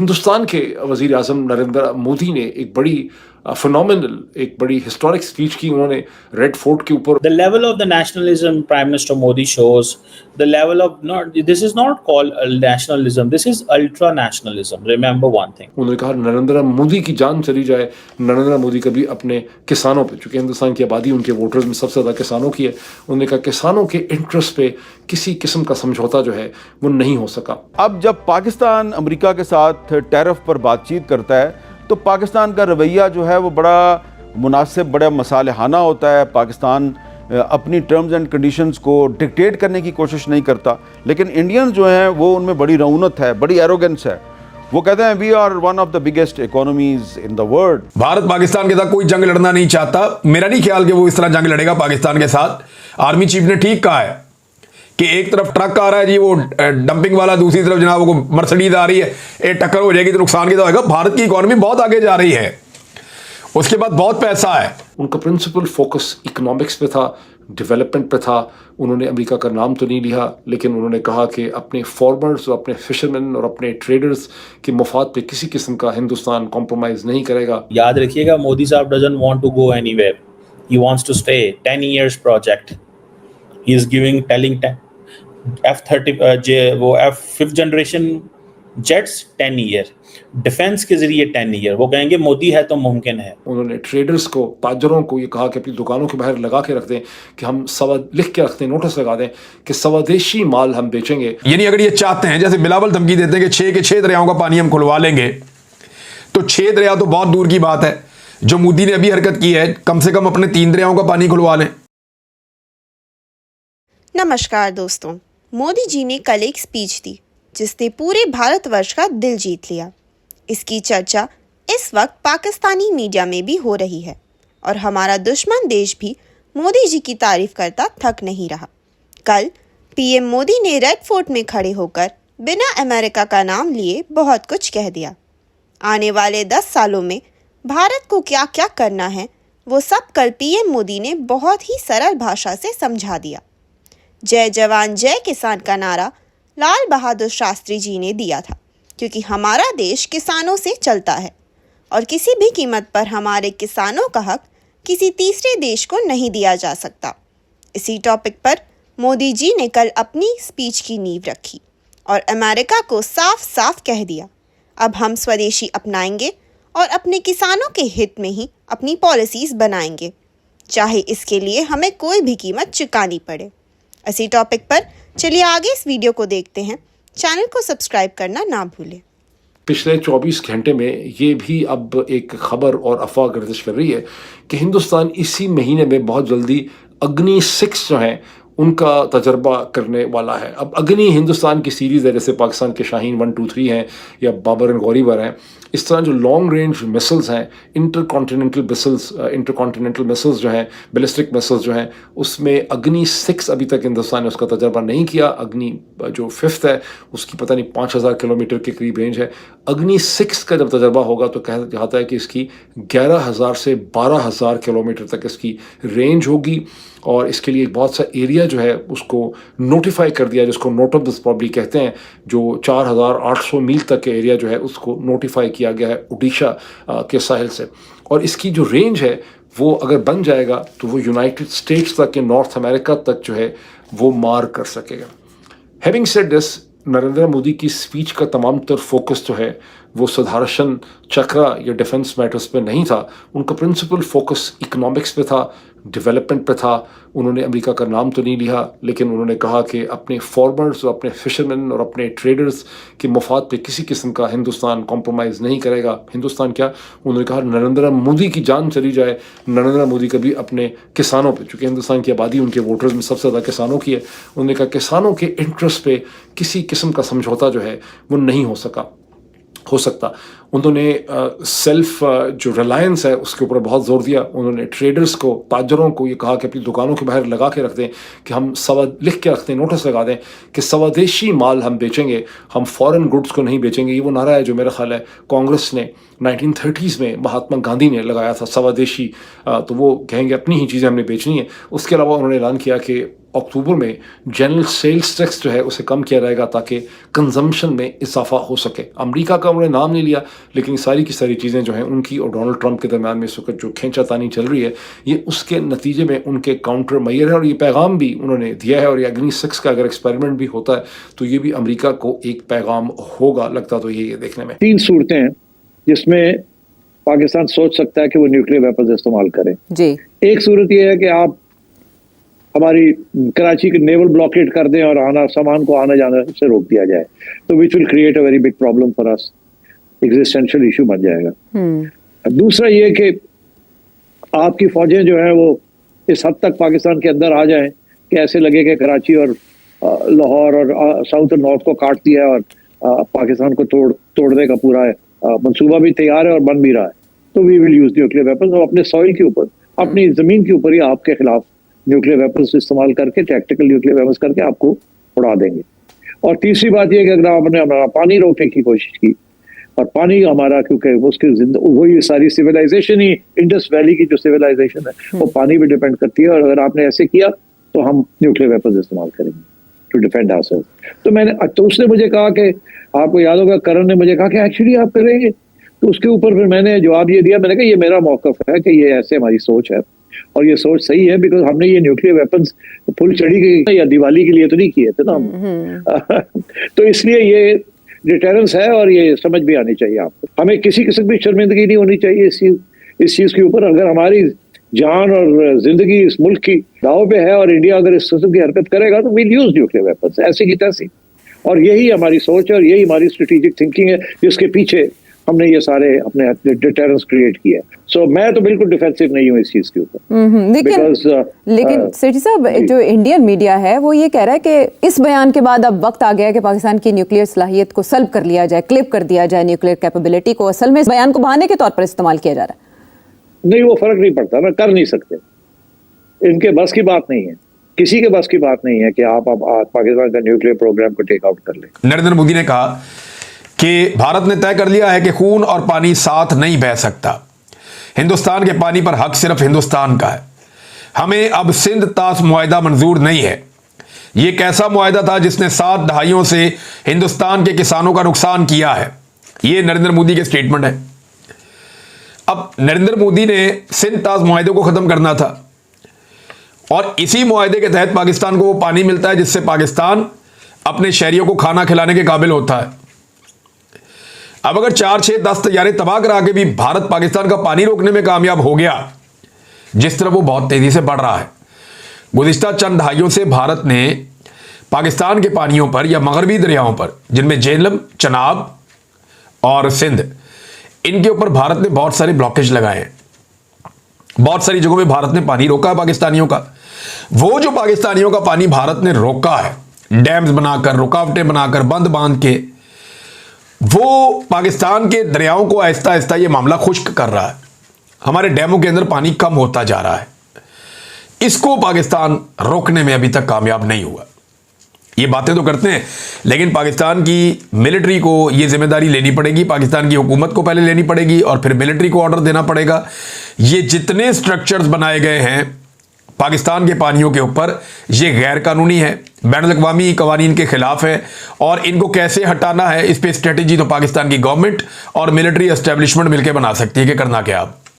हिंदुस्तान के वज़ीर आज़म नरेंद्र मोदी ने एक बड़ी फिनोमिनल, एक बड़ी हिस्टोरिक स्पीच की उन्होंने रेड फोर्ट के ऊपर। The level of the nationalism Prime Minister Modi shows, the level of this is not called nationalism, this is ultra nationalism. Remember one thing. उन्होंने कहा नरेंद्र मोदी की जान चली जाए, नरेंद्र मोदी कभी अपने किसानों पे, चूंकि हिंदुस्तान की आबादी उनके वोटर्स में सबसे ज़्यादा किसानों की है, उन्होंने कहा किसानों के इंटरेस्ट पे किसी किस्म का समझौता जो है वो नहीं हो सका। अब जब पाकिस्तान अमेरिका के साथ टैरिफ पर बातचीत करता है तो पाकिस्तान का रवैया जो है वो बड़ा मुनासिब, बड़ा मसालेहाना होता है। पाकिस्तान अपनी टर्म्स एंड कंडीशंस को डिक्टेट करने की कोशिश नहीं करता, लेकिन इंडियंस जो हैं वो उनमें बड़ी रऊनत है, बड़ी एरोगेंस है। वो कहते हैं we are one of the biggest economies in the world. Bharat Pakistan के साथ कोई जंग लड़ना नहीं चाहता। मेरा नहीं ख्याल कि वो इस तरह जंग लड़ेगा पाकिस्तान के साथ। आर्मी चीफ ने ठीक कहा है कि एक तरफ ट्रक आ रहा है जी वो डंपिंग वाला, दूसरी तरफ जनाब वो मर्सिडीज आ रही है, एक टक्कर हो जाएगी तो नुकसान कितना होगा। भारत की इकोनॉमी बहुत आगे जा रही है, उसके बाद बहुत पैसा है। उनका प्रिंसिपल फोकस इकोनॉमिक्स पे था, डेवलपमेंट पे था। उन्होंने अमेरिका का नाम तो नहीं लिया, लेकिन उन्होंने कहा कि अपने फार्मर्स और अपने फिशरमैन और अपने ट्रेडर्स के मफाद पे किसी किस्म का हिंदुस्तान कॉम्प्रोमाइज नहीं करेगा। याद रखिएगा, मोदी साहब doesn't want to go anywhere. He wants to stay. 10 years project. He is telling F-30 वो F5th generation jets 10 year, defence के जरिए 10 ईयर। वो कहेंगे मोदी है तो मुमकिन है। उन्होंने ट्रेडर्स को, ताजरों को ये कहा कि अपनी दुकानों के बाहर लगा के रख दें कि हम लिख के रखते हैं, नोटिस लगा दें कि स्वदेशी माल हम बेचेंगे। यानी अगर ये चाहते हैं, जैसे बिलावल धमकी देते हैं कि 6 के 6 दरियाओं का पानी हम खुलवा लेंगे, तो 6 दरिया तो बहुत दूर की बात है। जो मोदी ने अभी हरकत की है, कम से कम अपने 3 दरियाओं का पानी खुलवा लें। नमस्कार दोस्तों, मोदी जी ने कल एक स्पीच दी जिसने पूरे भारतवर्ष का दिल जीत लिया। इसकी चर्चा इस वक्त पाकिस्तानी मीडिया में भी हो रही है और हमारा दुश्मन देश भी मोदी जी की तारीफ करता थक नहीं रहा। कल पीएम मोदी ने रेड फोर्ट में खड़े होकर बिना अमेरिका का नाम लिए बहुत कुछ कह दिया। आने वाले 10 सालों में भारत को क्या क्या करना है वो सब कल पीएम मोदी ने बहुत ही सरल भाषा से समझा दिया। जय जवान जय किसान का नारा लाल बहादुर शास्त्री जी ने दिया था, क्योंकि हमारा देश किसानों से चलता है और किसी भी कीमत पर हमारे किसानों का हक किसी तीसरे देश को नहीं दिया जा सकता। इसी टॉपिक पर मोदी जी ने कल अपनी स्पीच की नींव रखी और अमेरिका को साफ साफ कह दिया, अब हम स्वदेशी अपनाएंगे और अपने किसानों के हित में ही अपनी पॉलिसीज़ बनाएंगे, चाहे इसके लिए हमें कोई भी कीमत चुकानी पड़े। इसी टॉपिक पर चलिए आगे इस वीडियो को देखते हैं। चैनल को सब्सक्राइब करना ना भूलें। पिछले 24 घंटे में ये भी अब एक खबर और अफवाह गर्दिश कर रही है कि हिंदुस्तान इसी महीने में बहुत जल्दी अग्नि 6 जो हैं उनका तजर्बा करने वाला है। अब अग्नि हिंदुस्तान की सीरीज़ है, जैसे पाकिस्तान के शाहीन 1, 2, 3 हैं या बाबर एंड गौरीवर हैं। इस तरह जो लॉन्ग रेंज मिसल्स हैं, इंटरकॉन्टिनेंटल मिसल्स जो हैं, बैलिस्टिक मिसल्स जो हैं, उसमें अग्नि 6 अभी तक हिंदुस्तान ने उसका तजर्बा नहीं किया। अग्नि जो 5th है उसकी पता नहीं 5000 किलोमीटर के करीब रेंज है। अग्नि 6 का जब तजर्बा होगा तो कहा जाता है कि इसकी 11000 से 12000 किलोमीटर तक इसकी रेंज होगी और इसके लिए बहुत सा एरिया जो है उसको नोटिफाई कर दिया, जिसको नोट ऑफ द स्पॉट भी कहते हैं। जो 4800 मील तक के एरिया जो है उसको नोटिफाई किया गया है उड़ीसा के साहिल से, और इसकी जो रेंज है वो अगर बन जाएगा तो वो यूनाइटेड स्टेट्स तक के नॉर्थ अमेरिका तक जो है वो मार कर सकेगा। Having said this, Narendra Modi की स्पीच का तमाम तर फोकस जो है वो सुदर्शन चक्र या डिफेंस मैटर्स पे नहीं था। उनका प्रिंसिपल फोकस इकोनॉमिक्स पे था, डेवलपमेंट पे था। उन्होंने अमेरिका का नाम तो नहीं लिया, लेकिन उन्होंने कहा कि अपने फार्मर्स और अपने फिशरमैन और अपने ट्रेडर्स के मफाद पे किसी किस्म का हिंदुस्तान कॉम्प्रोमाइज़ नहीं करेगा। हिंदुस्तान क्या, उन्होंने कहा नरेंद्र मोदी की जान चली जाए, नरेंद्र मोदी कभी अपने किसानों पे, चूँकि हिंदुस्तान की आबादी उनके वोटर्स में सबसे ज़्यादा किसानों की है, उन्होंने कहा किसानों के इंटरेस्ट पे किसी किस्म का समझौता जो है वो नहीं हो सकता। उन्होंने सेल्फ जो रिलायंस है उसके ऊपर बहुत जोर दिया। उन्होंने ट्रेडर्स को, ताजरों को ये कहा कि अपनी दुकानों के बाहर लगा के रख दें कि हम लिख के रखते हैं, नोटिस लगा दें कि स्वदेशी माल हम बेचेंगे, हम फॉरेन गुड्स को नहीं बेचेंगे। ये वो नारा है जो मेरा ख्याल है कांग्रेस ने 1930s में महात्मा गांधी ने लगाया था, स्वदेशी। तो वो कहेंगे अपनी ही चीज़ें हमने बेचनी है। उसके अलावा उन्होंने ऐलान किया कि अक्टूबर में जनरल सेल्स टैक्स जो है उसे कम किया जाएगा ताकि कंजम्पशन में इजाफा हो सके। अमेरिका का उन्होंने नाम नहीं लिया, लेकिन सारी की सारी चीज़ें जो हैं उनकी और डोनाल्ड ट्रंप के दरमियान में इस वक्त जो खींचातानी चल रही है, ये उसके नतीजे में उनके काउंटर मैयर है। और ये पैगाम भी उन्होंने दिया है, और ये अग्नि 6 का अगर एक्सपेरिमेंट भी होता है तो ये भी अमेरिका को एक पैगाम होगा। लगता तो ये देखने में 3 सूरतें हैं जिसमें पाकिस्तान सोच सकता है कि वो न्यूक्लियर वेपन्स इस्तेमाल करें जी। एक सूरत ये है कि आप हमारी कराची के नेवल ब्लॉकेट कर दें और सामान को आना जाना से रोक दिया जाए, तो which will create a very big problem for us, existential issue बन जाएगा। दूसरा ये कि आपकी फौजें जो है वो इस हद तक पाकिस्तान के अंदर आ जाएं कि ऐसे लगे कि कराची और लाहौर और साउथ और नॉर्थ को काट दिया और पाकिस्तान को तोड़ने का पूरा मंसूबा भी तैयार है और बन भी रहा है, तो we will use nuclear weapons. और अपने सॉइल के ऊपर, अपनी जमीन के ऊपर ही आपके खिलाफ न्यूक्लियर वेपन्स इस्तेमाल करके, टैक्टिकल न्यूक्लियर वेपन्स करके आपको उड़ा देंगे। और तीसरी बात यह कि अगर आपने हमारा पानी रोकने की कोशिश की, और पानी हमारा क्योंकि उसकी वही सारी सिविलाइजेशन ही, इंडस वैली की जो सिविलाइजेशन है वो पानी पे डिपेंड करती है, और अगर आपने ऐसे किया तो हम न्यूक्लियर वेपन्स इस्तेमाल करेंगे टू डिफेंड आवरसेल्व्स। तो उसने मुझे कहा कि, आपको याद होगा करण ने मुझे कहा कि एक्चुअली आप करेंगे, तो उसके ऊपर फिर मैंने जवाब ये दिया, मैंने कहा ये मेरा मौकफ है कि ये ऐसे हमारी सोच है और ये सोच सही है, बिकॉज हमने ये न्यूक्लियर वेपन्स फुलझड़ी के या दिवाली के लिए तो नहीं किए थे ना हम। तो इसलिए ये डिटरेंस है और ये समझ भी आनी चाहिए आपको। हमें किसी किस्म की शर्मिंदगी नहीं होनी चाहिए इस चीज के ऊपर। अगर हमारी जान और जिंदगी इस मुल्क की दाव पे है और इंडिया अगर इस किस्म की हरकत करेगा तो वील यूज न्यूक्लियर वेपन्स ऐसी की तैसी। और यही हमारी सोच है और यही हमारी स्ट्रेटेजिक थिंकिंग है जिसके पीछे हमने ये सारे अपने डिटरेंस क्रिएट किया। सो मैं तो बिल्कुल डिफेंसिव नहीं हूँ इस चीज के ऊपर। लेकिन सेठी साहब, जो इंडियन मीडिया है वो ये कह रहा है कि इस बयान के बाद अब वक्त आ गया कि पाकिस्तान की न्यूक्लियर सलाहियत को सल्ब कर लिया जाए, क्लिप कर दिया जाए न्यूक्लियर कैपेबिलिटी को। असल में इस बयान को बहाने के तौर पर इस्तेमाल किया जा रहा है। नहीं, वो फर्क नहीं पड़ता ना, कर नहीं सकते, इनके बस की बात नहीं है, किसी के बस की बात नहीं है कि आप पाकिस्तान का न्यूक्लियर प्रोग्राम को टेक आउट कर लें। नरेंद्र मोदी ने कहा कि भारत ने तय कर लिया है कि खून और पानी साथ नहीं बह सकता। हिंदुस्तान के पानी पर हक सिर्फ हिंदुस्तान का है। हमें अब सिंध तास मुआहिदा मंजूर नहीं है। यह कैसा मुआहिदा था जिसने 7 दहाइयों से हिंदुस्तान के किसानों का नुकसान किया है। यह नरेंद्र मोदी के स्टेटमेंट है। अब नरेंद्र मोदी ने सिंध तास मुआहिदे को खत्म करना था और इसी मुआहिदे के तहत पाकिस्तान को वो पानी मिलता है जिससे पाकिस्तान अपने शहरियों को खाना खिलाने के काबिल होता है। अब अगर 4, 6, 10 तैयारे तबाह करा के भी भारत पाकिस्तान का पानी रोकने में कामयाब हो गया, जिस तरह वो बहुत तेजी से बढ़ रहा है। गुज़िश्ता चंद दहाइयों से भारत ने पाकिस्तान के पानियों पर या मगरबी दरियाओं पर, जिनमें झेलम, चनाब और सिंध, इनके ऊपर भारत ने बहुत सारे ब्लॉकेज लगाए हैं। बहुत सारी जगहों में भारत ने पानी रोका है पाकिस्तानियों का। वो जो पाकिस्तानियों का पानी भारत ने रोका है, डैम्स बनाकर, रुकावटें बनाकर, बंद बांध के, वो पाकिस्तान के दरियाओं को आहिस्ता आहिस्ता ये मामला खुश्क कर रहा है। हमारे डैमों के अंदर पानी कम होता जा रहा है। इसको पाकिस्तान रोकने में अभी तक कामयाब नहीं हुआ। ये बातें तो करते हैं, लेकिन पाकिस्तान की मिलिट्री को ये जिम्मेदारी लेनी पड़ेगी, पाकिस्तान की हुकूमत को पहले लेनी पड़ेगी और फिर मिलिट्री को ऑर्डर देना पड़ेगा। ये जितने स्ट्रक्चर्स बनाए गए हैं पाकिस्तान के पानियों के ऊपर, ये गैर कानूनी है, बैनुल-अक़वामी कवानीन के खिलाफ है और इनको कैसे हटाना है, इस पे स्ट्रेटेजी तो पाकिस्तान की गवर्नमेंट और मिलिट्री एस्टेब्लिशमेंट मिलकर बना सकती है कि करना क्या। अब